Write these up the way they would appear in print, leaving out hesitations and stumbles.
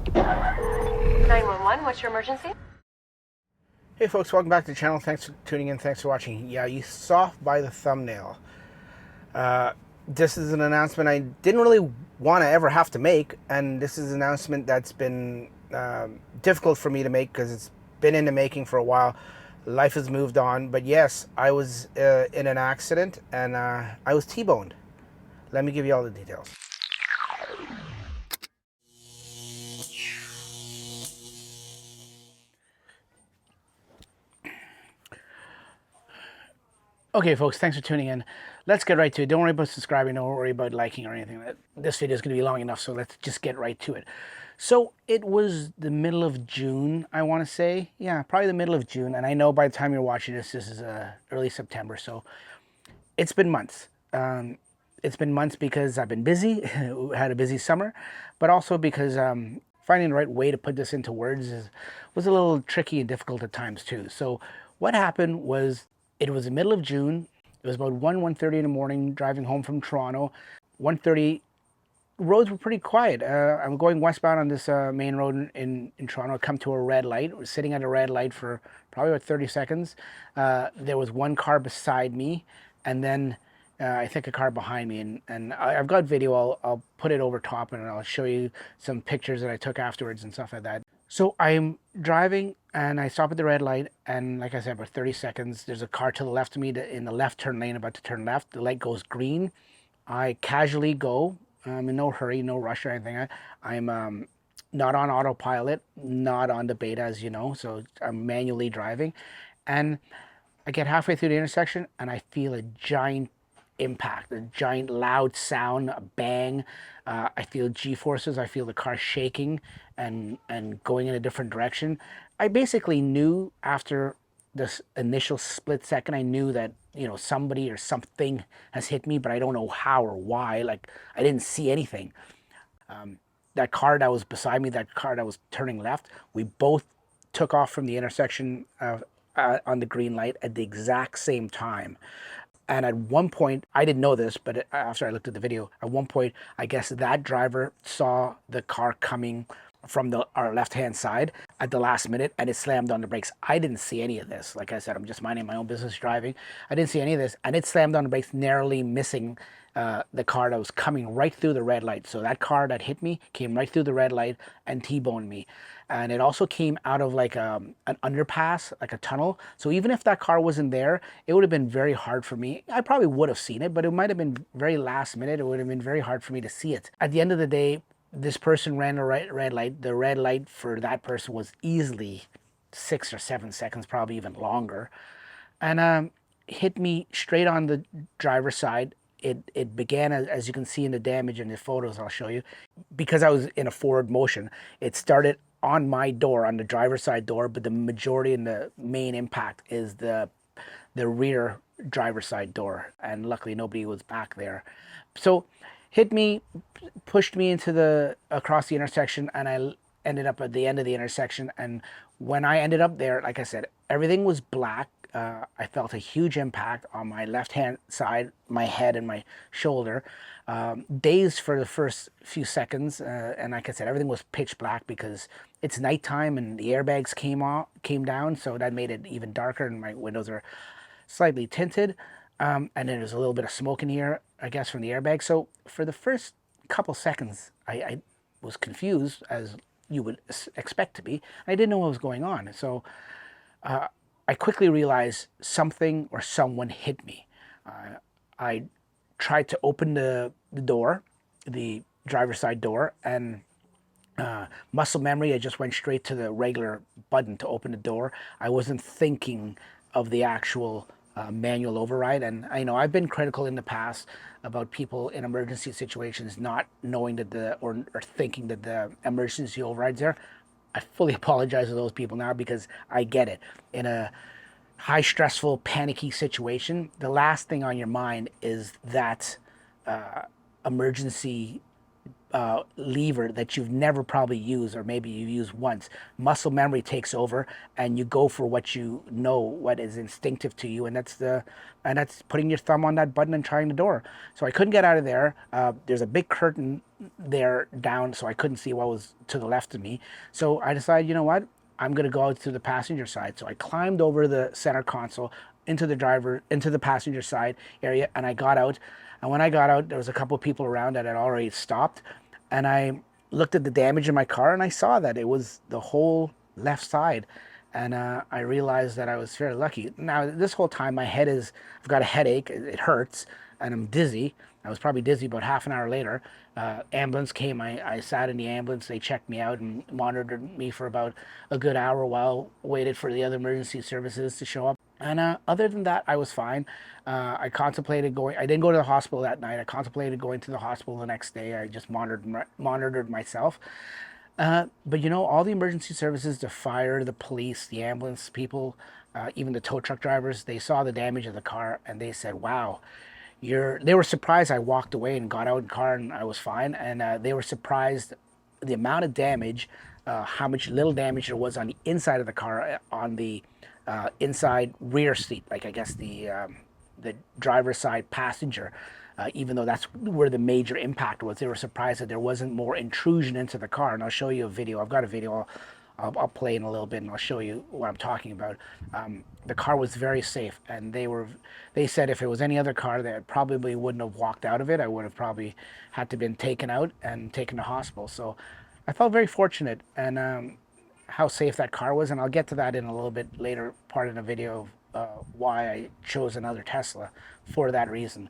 911, what's your emergency? Hey folks, welcome back to the channel. Thanks for tuning in. Thanks for watching. Yeah, you saw by the thumbnail. This is an announcement I didn't really want to ever have to make, and this is an announcement that's been difficult for me to make because it's been in the making for a while. Life has moved on, but yes, I was in an accident and I was T-boned. Let me give you all the details. Okay, folks, thanks for tuning in. Let's get right to it. Don't worry about subscribing. Don't worry about liking or anything. This video is going to be long enough, so let's just get right to it. So it was the middle of June, I want to say. Yeah, probably the middle of June. And I know by the time you're watching this, this is early September. So it's been months. It's been months because I've been busy, had a busy summer, but also because finding the right way to put this into words was a little tricky and difficult at times too. So what happened was, it was the middle of June. It was about 1:30 in the morning, driving home from Toronto. 1:30, roads were pretty quiet. I'm going westbound on this main road in Toronto. I come to a red light. I was sitting at a red light for probably about 30 seconds. There was one car beside me, and then I think a car behind me. And I've got video. I'll put it over top, and I'll show you some pictures that I took afterwards and stuff like that. So I'm driving and I stop at the red light, and like I said, about 30 seconds, there's a car to the left of me in the left turn lane, about to turn left. The light goes green. I casually go. I'm in no hurry, no rush or anything. I'm not on autopilot, not on the beta, as you know, so I'm manually driving. And I get halfway through the intersection and I feel a giant impact, a giant loud sound, a bang. I feel G-forces. I feel the car shaking and going in a different direction. I basically knew after this initial split second, I knew that, you know, somebody or something has hit me, but I don't know how or why. Like, I didn't see anything. That car that was beside me, that car that was turning left, we both took off from the intersection on the green light at the exact same time. And at one point, I didn't know this, but after I looked at the video, at one point, I guess that driver saw the car coming from our left-hand side at the last minute, and it slammed on the brakes. I didn't see any of this. Like I said, I'm just minding my own business driving. I didn't see any of this, and it slammed on the brakes, narrowly missing the car that was coming right through the red light. So that car that hit me came right through the red light and T-boned me. And it also came out of like an underpass, like a tunnel. So even if that car wasn't there, it would have been very hard for me. I probably would have seen it, but it might have been very last minute. It would have been very hard for me to see it. At the end of the day, this person ran a red light. The red light for that person was easily 6 or 7 seconds, probably even longer. And hit me straight on the driver's side. It began, as you can see in the damage in the photos I'll show you, because I was in a forward motion. It started on my door, on the driver's side door, but the majority and the main impact is the rear driver's side door, and luckily nobody was back there. So hit me, pushed me into across the intersection, and I ended up at the end of the intersection. And when I ended up there, like I said, everything was black. I felt a huge impact on my left-hand side, my head and my shoulder. Dazed for the first few seconds, and like I said, everything was pitch black because it's nighttime and the airbags came down, so that made it even darker, and my windows are slightly tinted. And then there's a little bit of smoke in here, I guess, from the airbag. So for the first couple seconds, I was confused, as you would expect to be. I didn't know what was going on. So I quickly realized something or someone hit me. I tried to open the door, the driver's side door, and muscle memory, I just went straight to the regular button to open the door. I wasn't thinking of the actual manual override. And I know I've been critical in the past about people in emergency situations not knowing that or thinking that the emergency override's there. I fully apologize to those people now, because I get it. In a high stressful, panicky situation, the last thing on your mind is that emergency lever that you've never probably used, or maybe you used once. Muscle memory takes over, and you go for what you know, what is instinctive to you, and that's putting your thumb on that button and trying the door. So I couldn't get out of there. There's a big curtain there down, so I couldn't see what was to the left of me. So I decided, you know what? I'm going to go out to the passenger side. So I climbed over the center console into the passenger side area, and I got out. And when I got out, there was a couple of people around that had already stopped. And I looked at the damage in my car, and I saw that it was the whole left side. And I realized that I was fairly lucky. Now, this whole time, I've got a headache. It hurts, and I'm dizzy. I was probably dizzy about half an hour later. Ambulance came. I sat in the ambulance. They checked me out and monitored me for about a good hour while waited for the other emergency services to show up. And other than that, I was fine. I contemplated going. I didn't go to the hospital that night. I contemplated going to the hospital the next day. I just monitored myself. But you know, all the emergency services, the fire, the police, the ambulance people, even the tow truck drivers, they saw the damage of the car and they said, "Wow." They were surprised I walked away and got out in the car and I was fine. And they were surprised the amount of damage, how much little damage there was on the inside of the car, on the inside rear seat, like I guess the driver's side passenger. Even though that's where the major impact was, they were surprised that there wasn't more intrusion into the car. And I'll show you a video. I've got a video I'll play in a little bit, and I'll show you what I'm talking about. The car was very safe, and they said if it was any other car, they probably wouldn't have walked out of it. I would have probably had to been taken out and taken to hospital. So I felt very fortunate, and how safe that car was, and I'll get to that in a little bit later part of the video of why I chose another Tesla for that reason.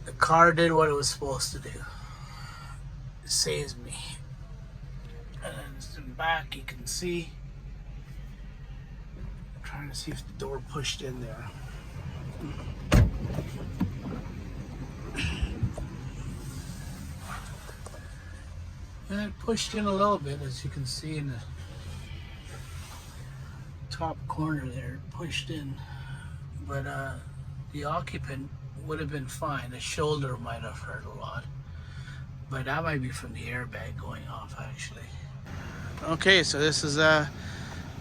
The car did what it was supposed to do. It saves me. And then in the back, you can see. I'm trying to see if the door pushed in there. And it pushed in a little bit, as you can see in the top corner there. It pushed in, but the occupant would have been fine. The shoulder might have hurt a lot, but that might be from the airbag going off, actually. Okay, so this is the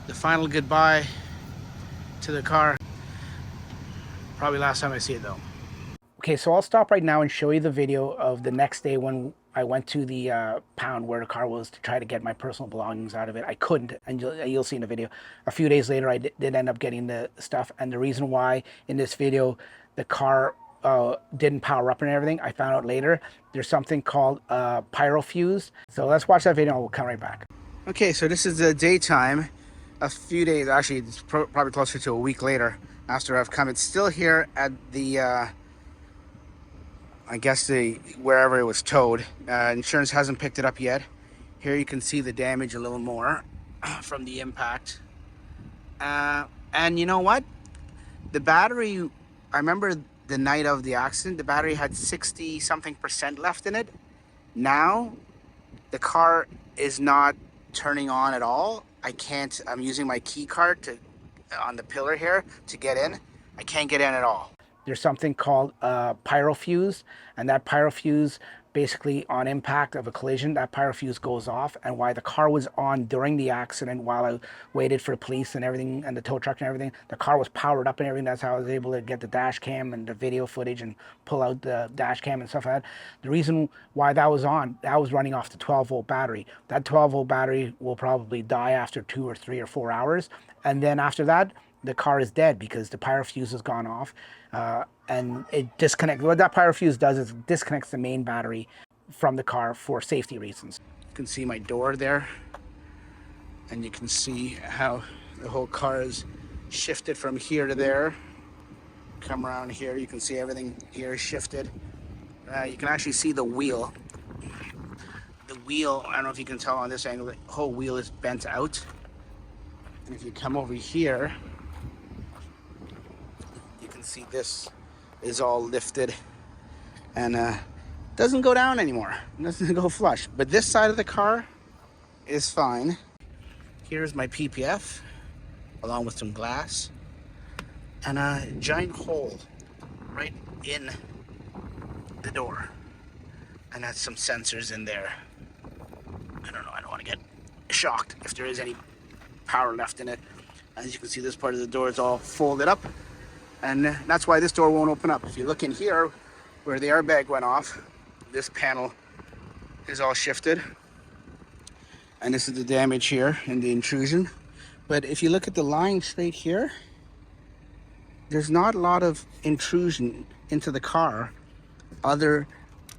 final goodbye to the car. Probably last time I see it though. Okay, so I'll stop right now and show you the video of the next day when I went to the pound where the car was to try to get my personal belongings out of it. I couldn't, and you'll see in the video. A few days later, I did end up getting the stuff, and the reason why in this video the car didn't power up and everything, I found out later. There's something called pyro fuse. So let's watch that video and we'll come right back. Okay, so this is the daytime. A few days, actually it's probably closer to a week later after I've come. It's still here at the I guess wherever it was towed. Insurance hasn't picked it up yet. Here you can see the damage a little more from the impact. And you know what? The battery, I remember the night of the accident, the battery had 60-something% left in it. Now, the car is not turning on at all. I'm using my key card on the pillar here to get in. I can't get in at all. There's something called pyro fuse, and that pyro fuse, basically on impact of a collision, that pyro fuse goes off. And while the car was on during the accident, while I waited for the police and everything, and the tow truck and everything, the car was powered up and everything. That's how I was able to get the dash cam and the video footage and pull out the dash cam and stuff like that. The reason why that was on, that was running off the 12-volt battery. That 12-volt battery will probably die after 2 or 3 or 4 hours. And then after that, the car is dead because the pyro fuse has gone off. And it disconnects. What that pyro fuse does is it disconnects the main battery from the car for safety reasons. You can see my door there, and you can see how the whole car is shifted from here to there. Come around here, you can see everything here is shifted. You can actually see the wheel. The wheel, I don't know if you can tell on this angle, the whole wheel is bent out. And if you come over here, you can see this is all lifted and doesn't go down anymore. It doesn't go flush. But this side of the car is fine. Here's my PPF along with some glass and a giant hole right in the door. and that's some sensors in there. I don't know, I don't want to get shocked if there is any power left in it. As you can see, this part of the door is all folded up, and that's why this door won't open up. If you look in here where the airbag went off, this panel is all shifted, and this is the damage here and the intrusion. But if you look at the line straight here, there's not a lot of intrusion into the car other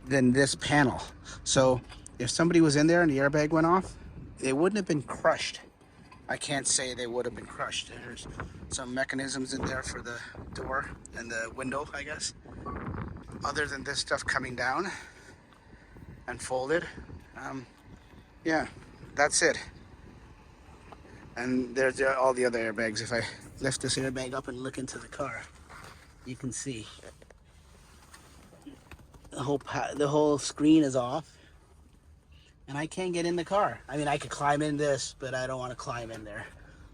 than this panel. So if somebody was in there and the airbag went off, they wouldn't have been crushed. I can't say they would have been crushed. There's some mechanisms in there for the door and the window, I guess. Other than this stuff coming down and folded, yeah, that's it. And there's all the other airbags. If I lift this airbag up and look into the car, you can see the whole screen is off, and I can't get in the car. I mean, I could climb in this, but I don't want to climb in there.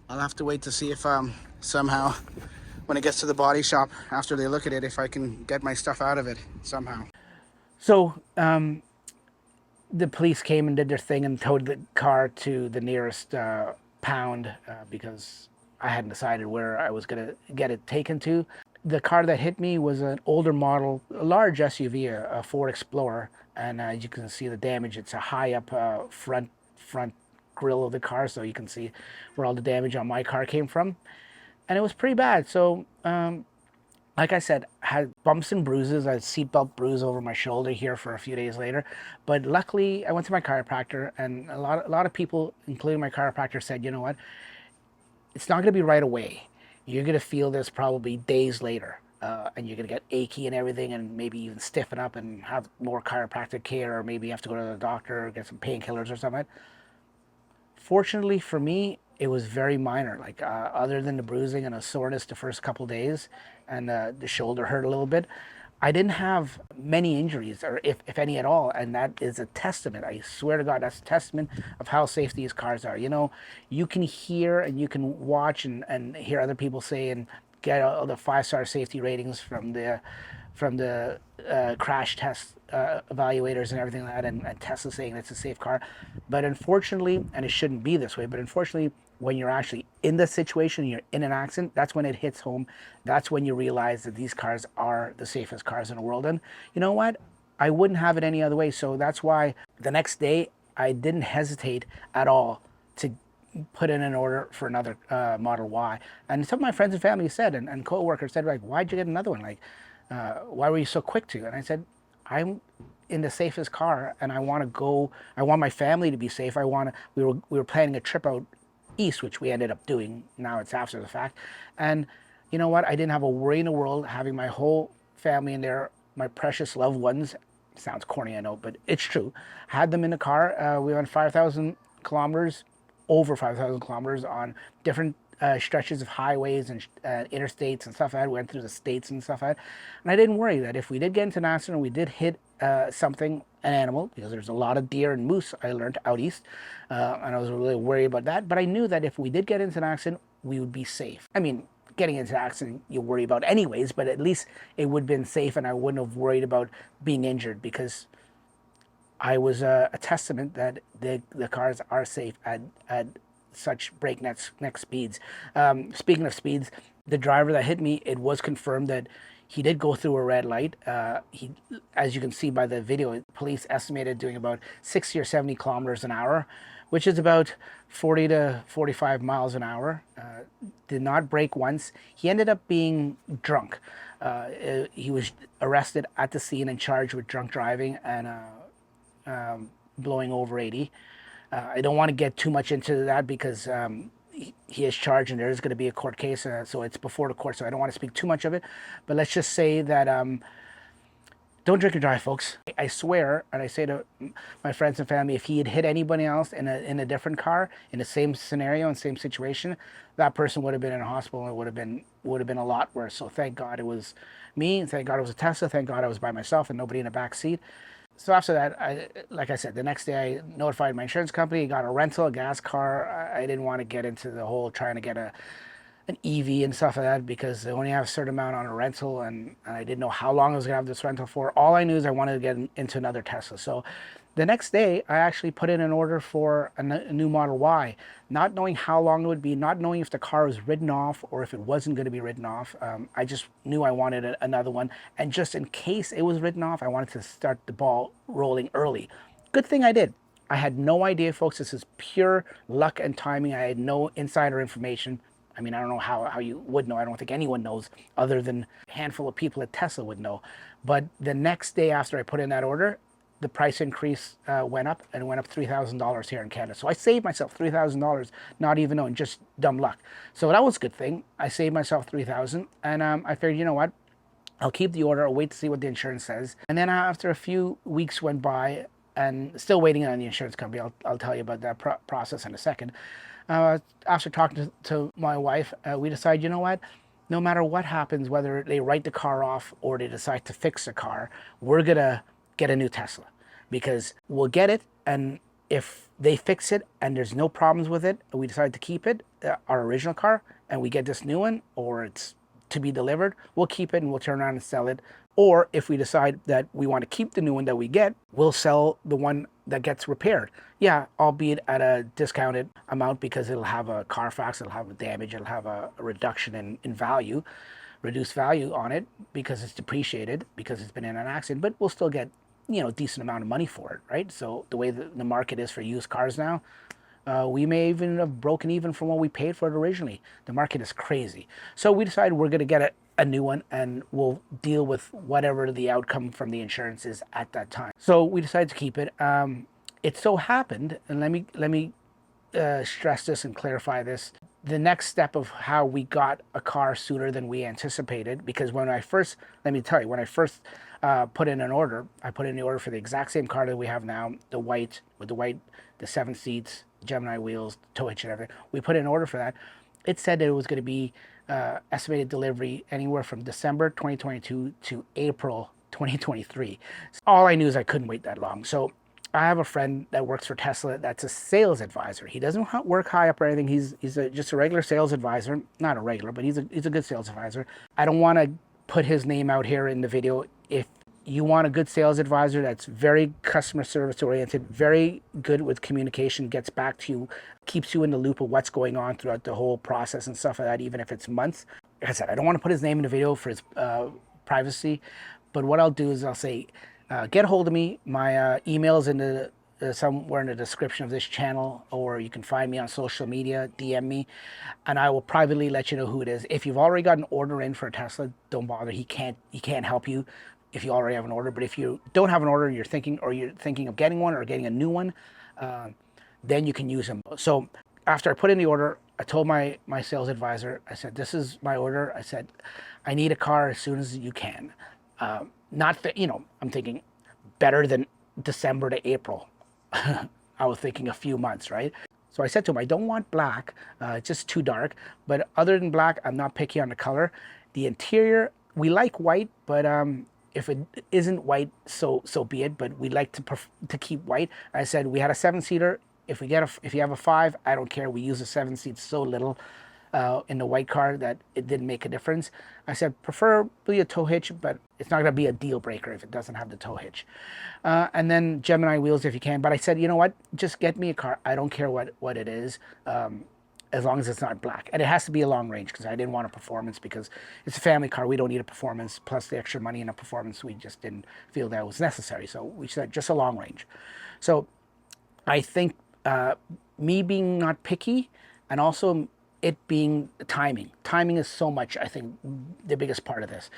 I'll have to wait to see if somehow, when it gets to the body shop, after they look at it, if I can get my stuff out of it somehow. So the police came and did their thing and towed the car to the nearest pound because I hadn't decided where I was going to get it taken to. The car that hit me was an older model, a large SUV, a Ford Explorer, and as you can see the damage, it's a high up front grille of the car, so you can see where all the damage on my car came from, and it was pretty bad. So like I said, I had bumps and bruises. I had a seatbelt bruise over my shoulder here for a few days later. But luckily, I went to my chiropractor, and a lot of people, including my chiropractor, said, you know what? It's not going to be right away. You're going to feel this probably days later. And you're going to get achy and everything, and maybe even stiffen up and have more chiropractic care, or maybe you have to go to the doctor or get some painkillers or something. Fortunately for me, it was very minor. Like other than the bruising and a soreness the first couple days, and the shoulder hurt a little bit, I didn't have many injuries, or if any at all. And that is a testament. I swear to God, that's a testament of how safe these cars are. You know, you can hear and you can watch and hear other people say and get all the 5-star safety ratings from the crash test evaluators and everything like that, and Tesla saying it's a safe car. But unfortunately, and it shouldn't be this way, but unfortunately, when you're actually in the situation, you're in an accident, that's when it hits home. That's when you realize that these cars are the safest cars in the world. And you know what? I wouldn't have it any other way. So that's why the next day, I didn't hesitate at all to put in an order for another Model Y. And some of my friends and family said, and co-workers said, like, why'd you get another one? Like, why were you so quick to? And I said, I'm in the safest car, and I want to go. I want my family to be safe. We were planning a trip out east, which we ended up doing. Now it's after the fact. And you know what? I didn't have a worry in the world having my whole family in there, my precious loved ones. Sounds corny, I know, but it's true. Had them in the car. We went 5,000 kilometers, over 5,000 kilometers on different stretches of highways and interstates and stuff like that. We went through the states and stuff like that. And I didn't worry that if we did get into an accident, we did hit something, an animal, because there's a lot of deer and moose, I learned, out east. And I was really worried about that. But I knew that if we did get into an accident, we would be safe. I mean, getting into an accident you worry about anyways, but at least it would have been safe, and I wouldn't have worried about being injured, because I was a testament that the cars are safe at such breakneck speeds. Speaking of speeds, the driver that hit me, it was confirmed that he did go through a red light. As you can see by the video, police estimated doing about 60 or 70 kilometers an hour, which is about 40 to 45 miles an hour. Did not brake once. He ended up being drunk. He was arrested at the scene and charged with drunk driving and blowing over 80. I don't want to get too much into that because he is charged and there is going to be a court case, so it's before the court, so I don't want to speak too much of it. But let's just say that don't drink and drive, folks. I swear, and I say to my friends and family, if he had hit anybody else in a different car, in the same scenario and same situation, that person would have been in a hospital, and it would have been a lot worse. So thank God it was me, and thank God it was a Tesla, thank God I was by myself and nobody in the back seat. So after that, like I said, the next day I notified my insurance company, got a rental, a gas car. I didn't want to get into the whole trying to get an EV and stuff like that because they only have a certain amount on a rental, and I didn't know how long I was gonna have this rental for. All I knew is I wanted to get into another Tesla. So the next day I actually put in an order for a new Model Y, not knowing how long it would be, not knowing if the car was written off or if it wasn't going to be written off. I just knew I wanted another one, and just in case it was written off, I wanted to start the ball rolling early. Good thing I did. I had no idea, folks. This is pure luck and timing. I had no insider information. I mean, I don't know how you would know. I don't think anyone knows other than a handful of people at Tesla would know. But the next day after I put in that order, the price increase went up, and it went up $3,000 here in Canada. So I saved myself $3,000, not even knowing, just dumb luck. So that was a good thing. I saved myself $3,000, and I figured, you know what? I'll keep the order. I'll wait to see what the insurance says. And then after a few weeks went by, and still waiting on the insurance company, I'll tell you about that process in a second. After talking to my wife, we decided, you know what? No matter what happens, whether they write the car off or they decide to fix the car, we're going to get a new Tesla, because we'll get it, and if they fix it and there's no problems with it, and we decide to keep it, our original car, and we get this new one, or it's to be delivered, we'll keep it and we'll turn around and sell it. Or if we decide that we want to keep the new one that we get, we'll sell the one that gets repaired. Yeah, albeit at a discounted amount, because it'll have a Carfax, it'll have a damage, it'll have a reduction in value, reduced value on it because it's depreciated, because it's been in an accident, but we'll still get, you know, a decent amount of money for it, right? So the way the market is for used cars now, we may even have broken even from what we paid for it originally. The market is crazy. So we decided we're going to get a new one, and we'll deal with whatever the outcome from the insurance is at that time. So we decided to keep it. It so happened, and let me stress this and clarify this. The next step of how we got a car sooner than we anticipated, because when I first, let me tell you, when I first put in an order, I put in the order for the exact same car that we have now, the white, with the 7 seats, Gemini wheels, tow hitch and everything. We put in an order for that. It said that it was going to be estimated delivery anywhere from December 2022 to April 2023. So all I knew is I couldn't wait that long. So I have a friend that works for Tesla that's a sales advisor. He doesn't work high up or anything. He's just a regular sales advisor. Not a regular, but he's a good sales advisor. I don't want to put his name out here in the video. If you want a good sales advisor that's very customer service oriented, very good with communication, gets back to you, keeps you in the loop of what's going on throughout the whole process and stuff like that, even if it's months. Like I said, I don't want to put his name in the video for his privacy, but what I'll do is I'll say, get a hold of me. My email's in the somewhere in the description of this channel, or you can find me on social media, DM me, and I will privately let you know who it is. If you've already got an order in for a Tesla, don't bother. He can't help you if you already have an order. But if you don't have an order, you're thinking of getting one or getting a new one, then you can use them. So after I put in the order, I told my sales advisor, I said, this is my order. I said, I need a car as soon as you can. Not that, you know, I'm thinking better than December to April. I was thinking a few months, right? So I said to him, I don't want black, it's just too dark. But other than black, I'm not picky on the color. The interior, we like white, but if it isn't white, so be it. But we like to keep white. I said we had a 7-seater. If you have a 5, I don't care. We use a 7-seat so little in the white car that it didn't make a difference. I said preferably a tow hitch, but it's not going to be a deal breaker if it doesn't have the tow hitch. And then Gemini wheels if you can. But I said, you know what? Just get me a car. I don't care what it is, as long as it's not black. And it has to be a long range, because I didn't want a performance, because it's a family car. We don't need a performance, plus the extra money in a performance. We just didn't feel that was necessary. So we said just a long range. So I think me being not picky, and also it being timing. Timing is so much, I think, the biggest part of this.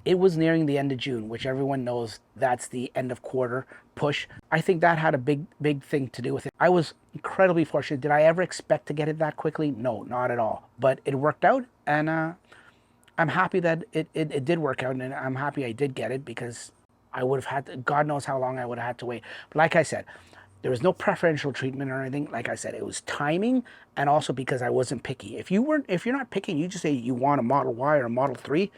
It was nearing the end of June, which everyone knows that's the end of quarter push. I think that had a big thing to do with it. I was incredibly fortunate. Did I ever expect to get it that quickly? No, not at all. But it worked out, and I'm happy that it did work out, and I'm happy I did get it, because I would have had to, God knows how long I would have had to wait. But like I said, there was no preferential treatment or anything. Like I said, it was timing, and also because I wasn't picky. If you're not picky, you just say you want a Model Y or a Model 3,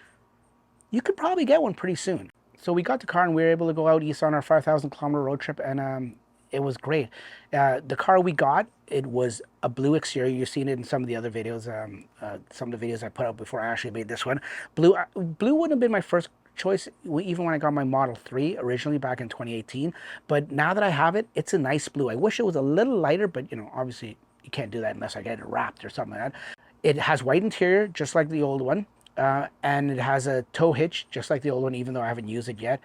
you could probably get one pretty soon. So we got the car, and we were able to go out east on our 5,000 kilometer road trip, and it was great. The car we got, it was a blue exterior. You've seen it in some of the other videos, some of the videos I put out before I actually made this one. Blue wouldn't have been my first choice even when I got my Model 3 originally back in 2018. But now that I have it, it's a nice blue. I wish it was a little lighter, but you know, obviously you can't do that unless I get it wrapped or something like that. It has white interior, just like the old one. And it has a tow hitch, just like the old one, even though I haven't used it yet.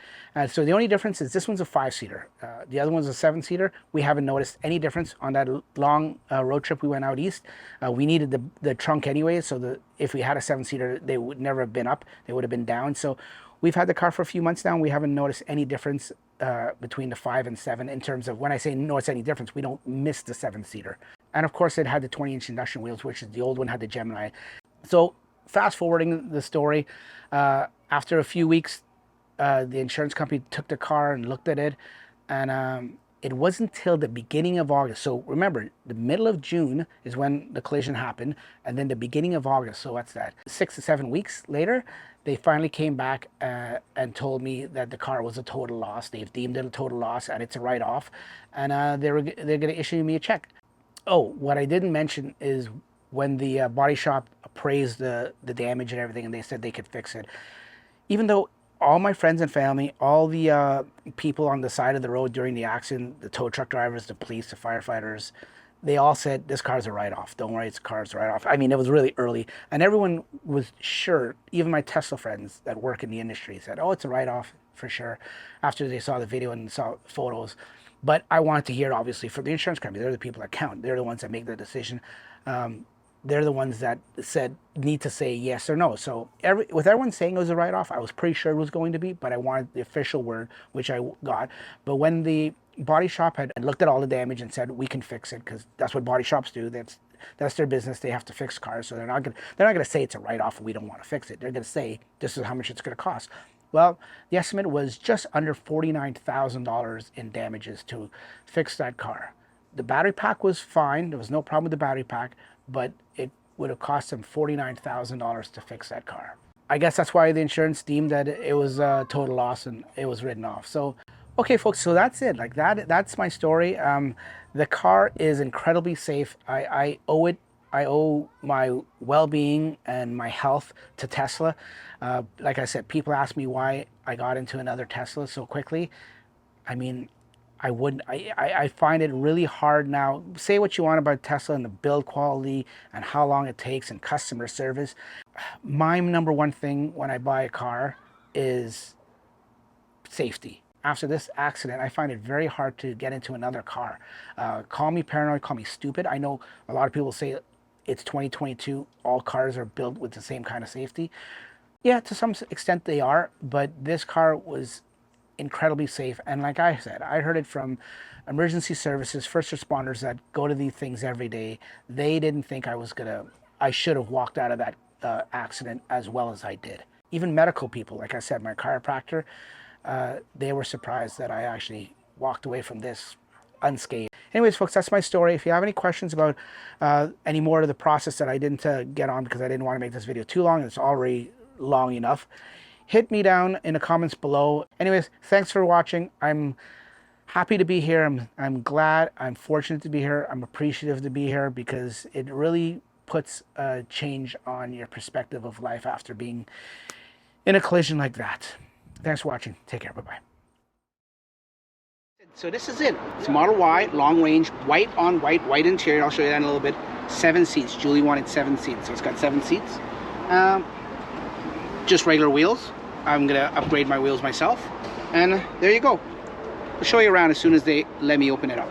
So the only difference is this one's a 5-seater. The other one's a 7-seater. We haven't noticed any difference on that long road trip we went out east. We needed the trunk anyway, so if we had a 7-seater, they would never have been up. They would have been down. So we've had the car for a few months now, and we haven't noticed any difference between the 5 and 7 in terms of, when I say notice any difference, we don't miss the 7-seater. And of course, it had the 20-inch induction wheels, which is the old one had the Gemini. So fast forwarding the story, after a few weeks, the insurance company took the car and looked at it, and it wasn't till the beginning of August. So remember, the middle of June is when the collision happened, and then the beginning of August, so what's that, 6 to 7 weeks later, they finally came back and told me that the car was a total loss. They've deemed it a total loss, and it's a write-off, and they're going to issue me a check. Oh, what I didn't mention is when the body shop appraised the damage and everything, and they said they could fix it. Even though all my friends and family, all the people on the side of the road during the accident, the tow truck drivers, the police, the firefighters, they all said, this car's a write-off. Don't worry, it's car's a write-off. I mean, it was really early, and everyone was sure, even my Tesla friends that work in the industry said, oh, it's a write-off for sure, after they saw the video and saw photos. But I wanted to hear, obviously, from the insurance company. They're the people that count. They're the ones that make the decision. They're the ones that need to say yes or no. So with everyone saying it was a write-off, I was pretty sure it was going to be, but I wanted the official word, which I got. But when the body shop had looked at all the damage and said, we can fix it, because that's what body shops do. That's their business. They have to fix cars. So they're not gonna say it's a write-off and we don't want to fix it. They're gonna say, this is how much it's gonna cost. Well, the estimate was just under $49,000 in damages to fix that car. The battery pack was fine. There was no problem with the battery pack, but it would have cost them $49,000 to fix that car. I guess that's why the insurance deemed that it was a total loss and it was written off. So, okay, folks, so that's it. Like that's my story. The car is incredibly safe. I owe my well-being and my health to Tesla. Like I said, people ask me why I got into another Tesla so quickly. I mean, I find it really hard now. Say what you want about Tesla and the build quality and how long it takes and customer service. My number one thing when I buy a car is safety. After this accident, I find it very hard to get into another car. Call me paranoid, call me stupid. I know a lot of people say it's 2022, all cars are built with the same kind of safety. Yeah, to some extent they are, but this car was incredibly safe. And like I said, I heard it from emergency services, first responders that go to these things every day. They didn't think I should have walked out of that accident as well as I did. Even medical people, like I said, my chiropractor, they were surprised that I actually walked away from this unscathed. Anyways, folks, that's my story. If you have any questions about any more of the process that I didn't get on because I didn't want to make this video too long, it's already long enough, hit me down in the comments below. Anyways, thanks for watching. I'm happy to be here. I'm glad, I'm fortunate to be here. I'm appreciative to be here because it really puts a change on your perspective of life after being in a collision like that. Thanks for watching. Take care. Bye-bye. So this is it. It's Model Y, long range, white on white, white interior. I'll show you that in a little bit. 7 seats. Julie wanted 7 seats, so it's got 7 seats. Just regular wheels. I'm gonna upgrade my wheels myself. And there you go. I'll show you around as soon as they let me open it up.